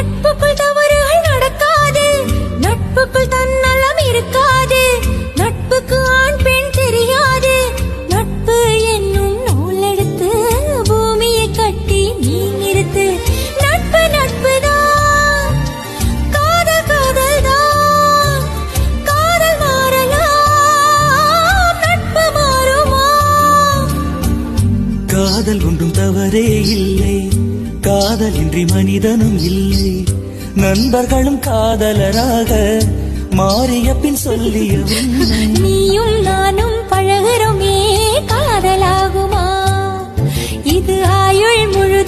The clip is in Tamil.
நட்புக்குள் தவறுகள் நடக்காது, நட்புக்குள் தன்னலம் இருக்காது, நட்புக்கு ஆண் பெண் தெரியாது. நட்பு என்னும் நூல் எடுத்து பூமியை கட்டி நீ நிறுத்து. நட்பு நட்புதான், காதல் காதல்தான், காதல் மாறலாம், நட்பு மாறுமா? காதல் ஒன்றும் தவறே இல்லை, காதலின்றி மனிதனும் இல்லை. நண்பர்களும் காதலராக மாறிய பின் சொல்லிய நீயும் நானும் பழகிறோமே, காதலாகுமா? இது ஆயுள் முழு